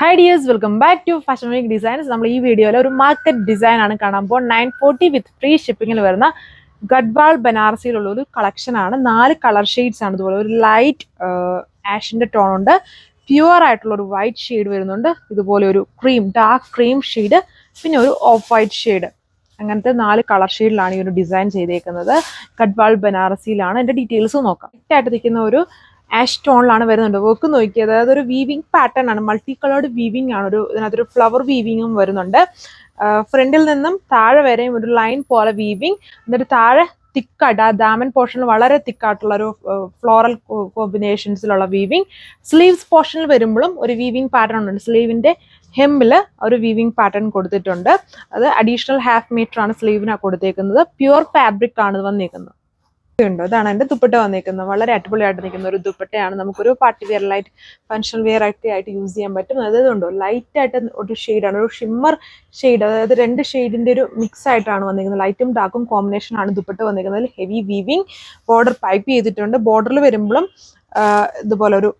Hi dears, welcome back to Fashion Week Designs. നമ്മൾ ഈ വീഡിയോയിൽ ഒരു മാർക്കറ്റ് ഡിസൈൻ ആണ് കാണാൻ പോകുന്നത്. 940 വിത്ത് ഫ്രീ ഷിപ്പിംഗിൽ വരുന്ന ഗഡ്വാൾ ബനാറസിയിലുള്ള ഒരു കളക്ഷൻ ആണ്. 4 കളർ ഷെയ്ഡ്സ് ആണ്. ഇതുപോലെ ഒരു ലൈറ്റ് ആഷിന്റെ ടോൺ ഉണ്ട്, പ്യുവർ ആയിട്ടുള്ള ഒരു വൈറ്റ് ഷെയ്ഡ് വരുന്നുണ്ട്, ഇതുപോലെ ഒരു ഡാർക്ക് ക്രീം ഷെയ്ഡ്, പിന്നെ ഒരു ഓഫ് വൈറ്റ് ഷെയ്ഡ്. അങ്ങനത്തെ 4 കളർ ഷെയ്ഡിലാണ് ഈ ഒരു ഡിസൈൻ ചെയ്തേക്കുന്നത്. ഗഡ്വാൾ ബനാറസിയിലാണ്. എൻ്റെ ഡീറ്റെയിൽസ് നോക്കാം. ആയിട്ട് നിൽക്കുന്ന ഒരു ആഷ് ടോണിലാണ് വരുന്നുണ്ട്. വർക്ക് നോക്കിയത് അതായത് ഒരു വീവിങ് പാറ്റേൺ ആണ്, മൾട്ടി കളേർഡ് വീവിങ് ആണ്. ഇതിനകത്തൊരു ഫ്ലവർ വീവിങ്ങും വരുന്നുണ്ട്. ഫ്രണ്ടിൽ നിന്നും താഴെ വരെയും ഒരു ലൈൻ പോലെ വീവിങ്, എന്നിട്ട് താഴെ തിക്കായിട്ട് ആ ദാമൻ പോർഷനിൽ വളരെ തിക്കായിട്ടുള്ള ഒരു ഫ്ലോറൽ കോമ്പിനേഷൻസിലുള്ള വീവിങ്. സ്ലീവ്സ് പോർഷനിൽ വരുമ്പോഴും ഒരു വീവിങ് പാറ്റേൺ ഉണ്ട്. സ്ലീവിന്റെ ഹെമ്മിൽ ഒരു വീവിങ് പാറ്റേൺ കൊടുത്തിട്ടുണ്ട്. അത് അഡീഷണൽ ഹാഫ് മീറ്റർ ആണ് സ്ലീവിനാണ് കൊടുത്തേക്കുന്നത്. പ്യുവർ ഫാബ്രിക് ആണ് ഇത് വന്നേക്കുന്നത്. ഉണ്ട്, ഇതാണ് എൻ്റെ ദുപ്പട്ട വന്നേക്കുന്നത്. വളരെ അടിപൊളിയായിട്ട് നിൽക്കുന്ന ഒരു ദുപ്പട്ടയാണ്. നമുക്കൊരു party wear light function wear ആയിട്ട് യൂസ് ചെയ്യാൻ പറ്റും. അതായത് ഉണ്ടോ ലൈറ്റ് ആയിട്ട് ഒരു ഷെയ്ഡാണ്, ഒരു ഷിമ്മർ ഷെയ്ഡ്. അതായത് 2 ഷെയ്ഡിന്റെ ഒരു മിക്സ് ആയിട്ടാണ് വന്നിരിക്കുന്നത്. ലൈറ്റും ഡാർക്കും കോമ്പിനേഷൻ ആണ് ദുപ്പട്ട വന്നിരിക്കുന്നത്. ഹെവി വീവിങ്, ബോർഡർ പൈപ്പ് ചെയ്തിട്ടുണ്ട്. ബോർഡറിൽ വരുമ്പോഴും ഇതുപോലെ ഒരു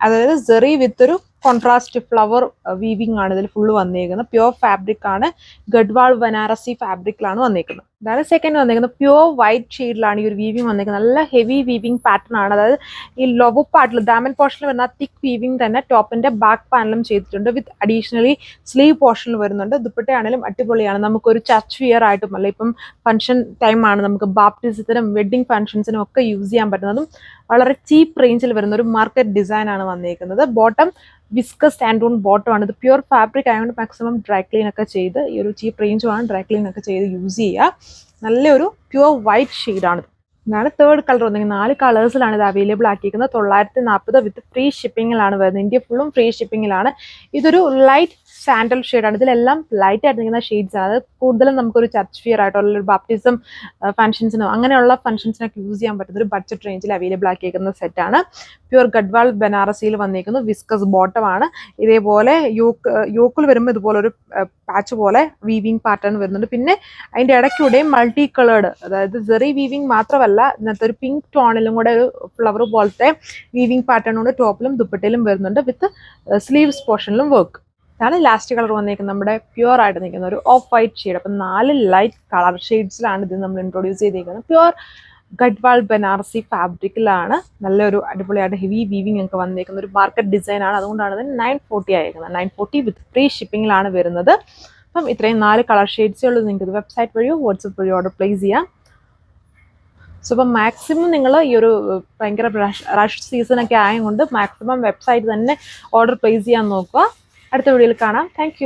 അതായത് സെറി വിത്ത് ഒരു കോൺട്രാസ്റ്റ് ഫ്ലവർ വീവിംഗ് ആണ് ഇതിൽ ഫുള്ള് വന്നേക്കുന്നത്. പ്യുവർ ഫാബ്രിക് ആണ്, ഗഡ്വാൾ ബനാറസി ഫാബ്രിക്കിലാണ് വന്നേക്കുന്നത്. അതാണ് സെക്കൻഡ് വന്നേക്കുന്നത്. പ്യുവർ വൈറ്റ് ഷെയ്ഡിലാണ് ഈ ഒരു വീവിംഗ് വന്നേക്കുന്നത്. നല്ല ഹെവി വീവിംഗ് പാറ്റേൺ ആണ്. അതായത് ഈ ലോവർ പാർട്ടിൽ ദാമൻ പോർഷനിൽ വരുന്ന തിക്ക് വീവിംഗ് തന്നെ ടോപ്പിന്റെ ബാക്ക് പാനലും ചെയ്തിട്ടുണ്ട്. വിത്ത് അഡീഷണലി സ്ലീവ് പോർഷനിൽ വരുന്നുണ്ട്. ദുപ്പട്ടയാണെങ്കിലും അടിപൊളിയാണ്. നമുക്കൊരു ചർച്ച് വിയർ ആയിട്ടും അല്ല, ഇപ്പം ഫംഗ്ഷൻ ടൈമാണ്, നമുക്ക് ബാപ്റ്റിസത്തിനും വെഡിങ് ഫംഗ്ഷൻസിനും ഒക്കെ യൂസ് ചെയ്യാൻ പറ്റുന്നതും വളരെ ചീപ്പ് റേഞ്ചിൽ വരുന്ന ഒരു മാർക്കറ്റ് ഡിസൈൻ ആണ് വന്നേക്കുന്നത്. Bottom viscous and on bottom ആണ്. ഇത് പ്യുവർ ഫാബ്രിക് ആയതുകൊണ്ട് മാക്സിമം ഡ്രൈ ക്ലീൻ ഒക്കെ ചെയ്ത്, ഈ ഒരു ചീപ്പ് റേഞ്ചുമാണ്, ഡ്രൈ ക്ലീൻ ഒക്കെ ചെയ്ത് യൂസ് ചെയ്യുക. നല്ലൊരു പ്യുവർ വൈറ്റ് ഷെയ്ഡാണ്. ഇതാണ് തേർഡ് കളർ വന്നിരിക്കുന്നത്. 4 കളേഴ്സിലാണ് ഇത് അവൈലബിൾ ആക്കിയിരിക്കുന്നത്. 940 വിത്ത് ഫ്രീ ഷിപ്പിങ്ങിലാണ് വരുന്നത്. ഇന്ത്യ ഫുള്ളും ഫ്രീ ഷിപ്പിങ്ങിലാണ്. ഇതൊരു ലൈറ്റ് സാൻഡൽ ഷെയ്ഡാണ്. ഇതിലെല്ലാം ലൈറ്റ് ആയിട്ട് നിൽക്കുന്ന ഷെയ്ഡ്സ് ആണ്. അത് കൂടുതലും നമുക്കൊരു ചർച്ച് വിയർ ആയിട്ടോ അല്ലെങ്കിൽ ഒരു ബാപ്റ്റിസം ഫംഗ്ഷൻസിനോ അങ്ങനെയുള്ള ഫംഗ്ഷൻസിനൊക്കെ യൂസ് ചെയ്യാൻ പറ്റുന്ന ഒരു ബഡ്ജറ്റ് റേഞ്ചിൽ അവൈലബിൾ ആക്കിയിരിക്കുന്ന സെറ്റാണ്. പ്യുവർ ഗഡ്വാൾ ബനാറസിയിൽ വന്നിരിക്കുന്നു. വിസ്കസ് ബോട്ടം ആണ്. ഇതേപോലെ യോക്കിൽ വരുമ്പോൾ ഇതുപോലെ ഒരു പാച്ച് പോലെ വീവിങ് പാറ്റേൺ വരുന്നുണ്ട്. പിന്നെ അതിൻ്റെ ഇടയ്ക്കൂടെയും മൾട്ടി കളേർഡ്, അതായത് സെറി വീവിങ് മാത്രമല്ല, ഇന്നത്തെ ഒരു പിങ്ക് ടോണിലും കൂടെ ഒരു ഫ്ലവർ പോലത്തെ വീവിങ് പാറ്റേൺ കൊണ്ട് ടോപ്പിലും ദുപ്പട്ടയിലും വരുന്നുണ്ട്. വിത്ത് സ്ലീവ്സ് പോർഷനിലും വർക്ക്. ഇതാണ് ലാസ്റ്റ് കളർ വന്നേക്കുന്നത്. നമ്മുടെ പ്യുവർ ആയിട്ട് നിൽക്കുന്ന ഒരു ഓഫ് വൈറ്റ് ഷെയ്ഡ്. അപ്പം 4 ലൈറ്റ് കളർ ഷെയ്ഡ്സിലാണ് ഇത് നമ്മൾ ഇൻട്രൊഡ്യൂസ് ചെയ്തേക്കുന്നത്. പ്യുവർ ഗഡ്വാൾ ബനാറസി ഫാബ്രിക്കിലാണ്. നല്ലൊരു അടിപൊളിയായിട്ട് ഹെവി വീവിങ് ഒക്കെ വന്നേക്കുന്ന ഒരു മാർക്കറ്റ് ഡിസൈൻ ആണ്. അതുകൊണ്ടാണ് ഇത് 940 ആയിരിക്കുന്നത്. 940 വിത്ത് ഫ്രീ ഷിപ്പിങ്ങിലാണ് വരുന്നത്. അപ്പം ഇത്രയും 4 കളർ ഷെയ്ഡ്സേ ഉള്ളൂ. നിങ്ങൾക്ക് ഇത് വെബ്സൈറ്റ് വഴിയോ വാട്സപ്പ് വഴിയോ ഓർഡർ പ്ലേസ് ചെയ്യാം. സോ അപ്പം മാക്സിമം നിങ്ങൾ ഈ ഒരു ഭയങ്കര റഷ് സീസണൊക്കെ ആയതുകൊണ്ട് മാക്സിമം വെബ്സൈറ്റ് തന്നെ ഓർഡർ പ്ലേസ് ചെയ്യാൻ നോക്കുക. അടുത്ത വീഡിയോയിൽ കാണാം. താങ്ക്